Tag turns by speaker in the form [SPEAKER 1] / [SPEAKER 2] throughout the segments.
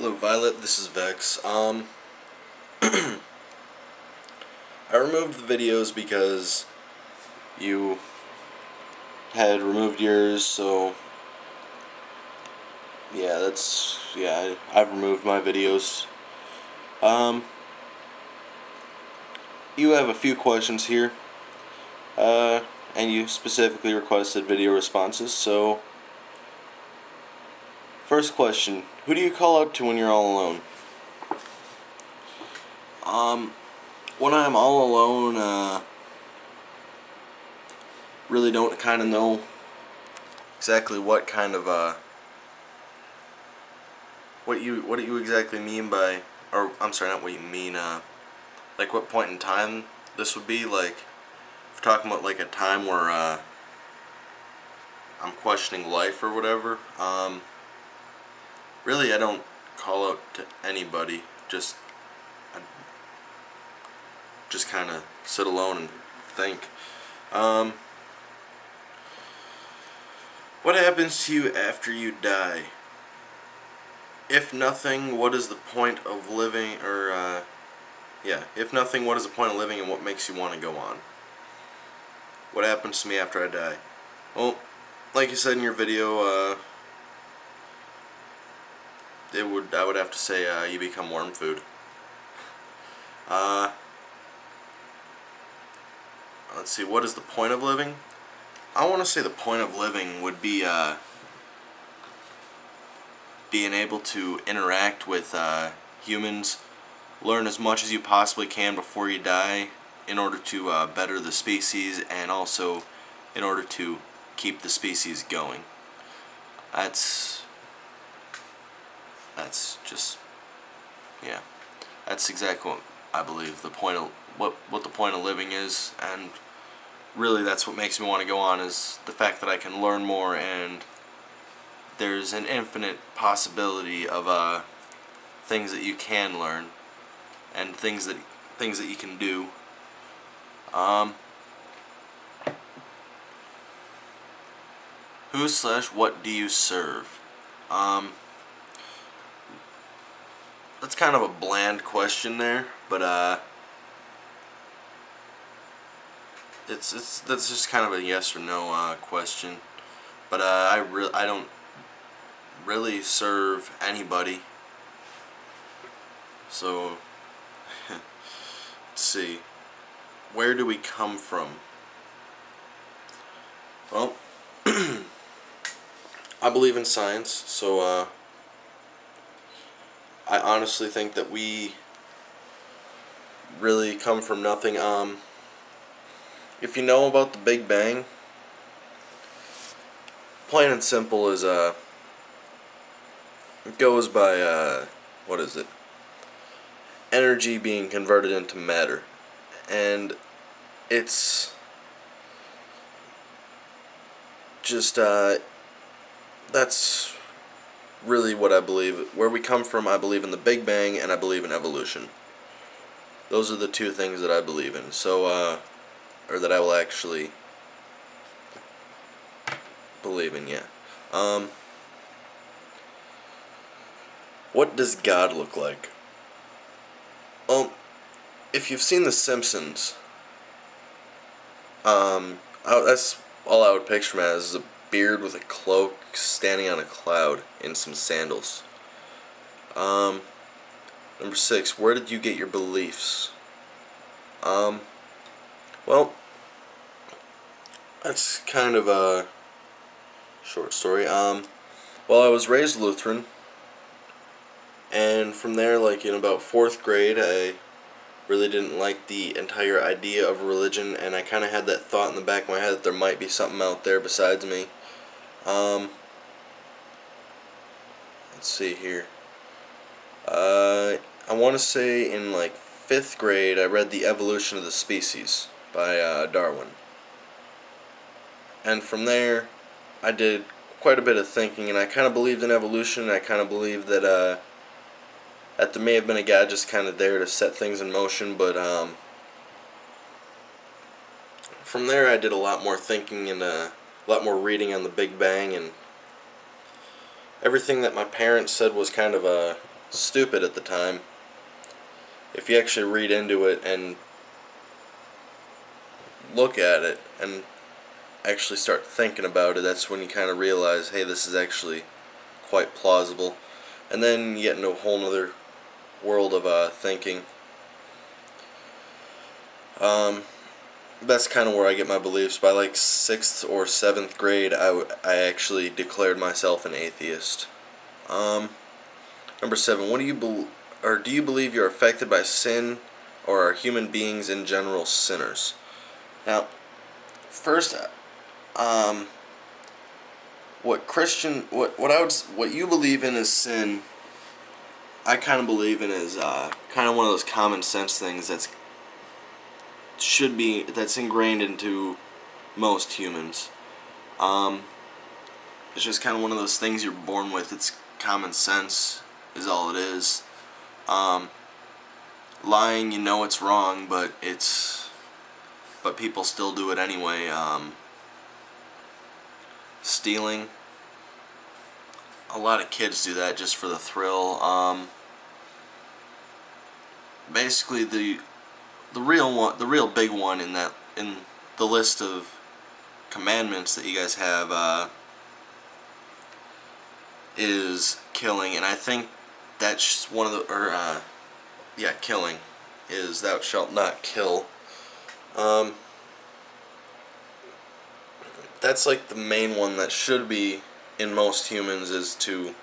[SPEAKER 1] Hello Violet, this is Vex. I removed the videos because you had removed yours, so yeah, I've removed my videos. You have a few questions here, and you specifically requested video responses, so first question, who do you call out to when you're all alone? When I'm all alone, really don't kind of know exactly what kind of, what you exactly mean by, or I'm sorry, not what you mean, like what point in time this would be, like, if we're talking about like a time where, I'm questioning life or whatever, really I don't call out to anybody, I just kind of sit alone and think. What happens to you after you die? If nothing, what is the point of living, or, if nothing, what is the point of living and what makes you want to go on? What happens to me after I die? Well, like you said in your video, I would have to say, you become worm food. Let's see, what is the point of living? I want to say the point of living would be, being able to interact with humans, learn as much as you possibly can before you die in order to better the species, and also in order to keep the species going. That's just, yeah, that's exactly what I believe the point of what the point of living is, and really that's what makes me want to go on, is the fact that I can learn more, and there's an infinite possibility of things that you can learn and things that you can do. Who/what do you serve? That's kind of a bland question there, but that's just kind of a yes or no question. But I don't really serve anybody. So let's see. Where do we come from? Well, I believe in science, so I honestly think that we really come from nothing. If you know about the Big Bang, plain and simple, is it goes by what is it? Energy being converted into matter, and it's just that's really what I believe. Where we come from, I believe in the Big Bang, and I believe in evolution. Those are the two things that I believe in. So, or that I will actually believe in, yeah. What does God look like? Well, if you've seen The Simpsons, that's all I would picture him as, is a beard with a cloak, standing on a cloud in some sandals. Number 6, where did you get your beliefs? Well, that's kind of a short story. Well, I was raised Lutheran, and from there, like in about 4th grade, I really didn't like the entire idea of religion, and I kind of had that thought in the back of my head that there might be something out there besides me. Let's see here. I want to say in like 5th grade, I read The Evolution of the Species by Darwin. And from there, I did quite a bit of thinking, and I kind of believed in evolution, and I kind of believed that there may have been a God just kind of there to set things in motion, but from there I did a lot more thinking and a lot more reading on the Big Bang, and everything that my parents said was kind of stupid at the time. If you actually read into it and look at it and actually start thinking about it, that's when you kind of realize, hey, this is actually quite plausible. And then you get into a whole other world of thinking. That's kind of where I get my beliefs. By like 6th or 7th grade, I actually declared myself an atheist. Number 7, what do you do you believe you're affected by sin, or are human beings in general sinners? Now, first, what you believe in as sin, I kind of believe in as kind of one of those common sense things that's ingrained into most humans. It's just kind of one of those things you're born with. It's common sense is all it is. Lying, you know it's wrong, but people still do it anyway. Stealing, a lot of kids do that just for the thrill. Basically, the real big one in the list of commandments that you guys have is killing, and I think that's one of the killing is thou shalt not kill. That's like the main one that should be in most humans, is to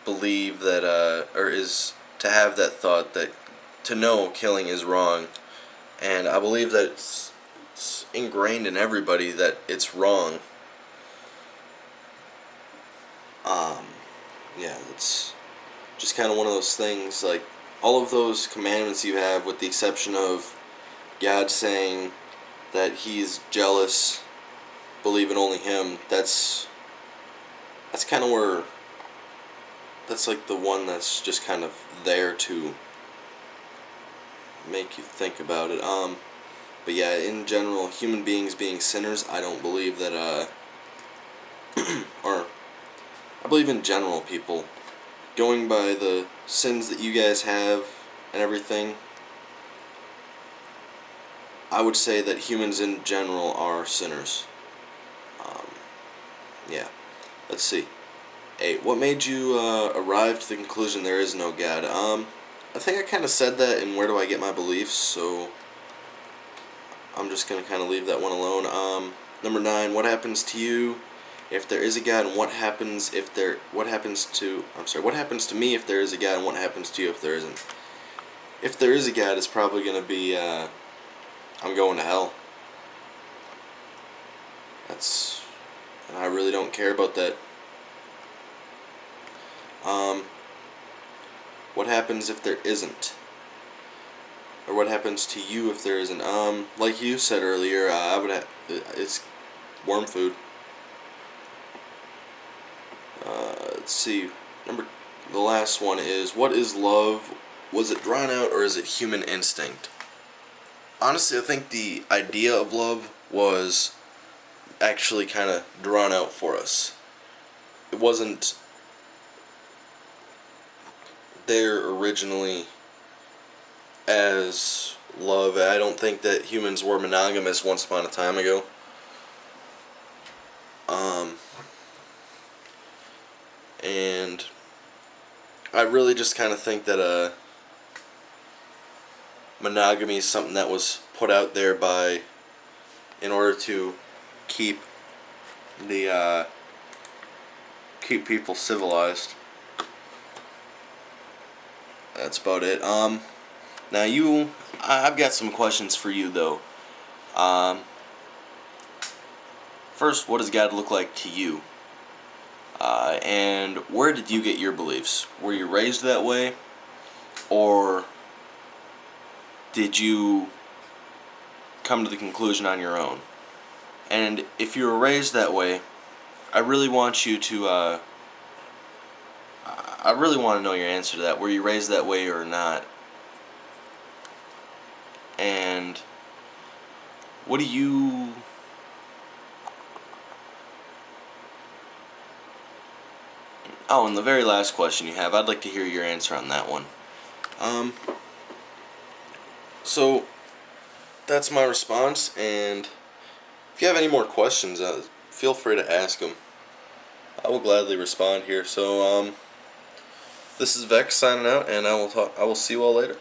[SPEAKER 1] believe that or is to have that thought that to know killing is wrong, and I believe that it's ingrained in everybody that it's wrong. It's just kind of one of those things, like all of those commandments you have, with the exception of God saying that He's jealous, believe in only Him. That's kind of where, that's like the one that's just kind of there to make you think about it. But yeah, in general, human beings being sinners, I don't believe that, or I believe in general people, going by the sins that you guys have and everything, I would say that humans in general are sinners. Yeah. Let's see. 8. What made you arrive to the conclusion there is no God? I think I kind of said that in Where Do I Get My Beliefs, so I'm just going to kind of leave that one alone. Number 9, what happens to you if there is a God, and what happens to me if there is a God, and what happens to you if there isn't? If there is a God, it's probably going to be, I'm going to hell. And I really don't care about that. What happens if there isn't? Or what happens to you if there isn't? Like you said earlier, it's worm food. Let's see. The last one is, what is love? Was it drawn out, or is it human instinct? Honestly, I think the idea of love was actually kind of drawn out for us. It wasn't there originally as love. I don't think that humans were monogamous once upon a time ago. And I really just kind of think that monogamy is something that was put out there in order to keep people civilized. That's about it. Now I've got some questions for you though. First, what does God look like to you? And where did you get your beliefs? Were you raised that way? Or did you come to the conclusion on your own? And if you were raised that way, I really want you to, I really want to know your answer to that. Were you raised that way or not? And what do you... Oh, and the very last question you have, I'd like to hear your answer on that one. So that's my response, and if you have any more questions, feel free to ask them. I will gladly respond here. So this is Vex signing out, and I will see you all later.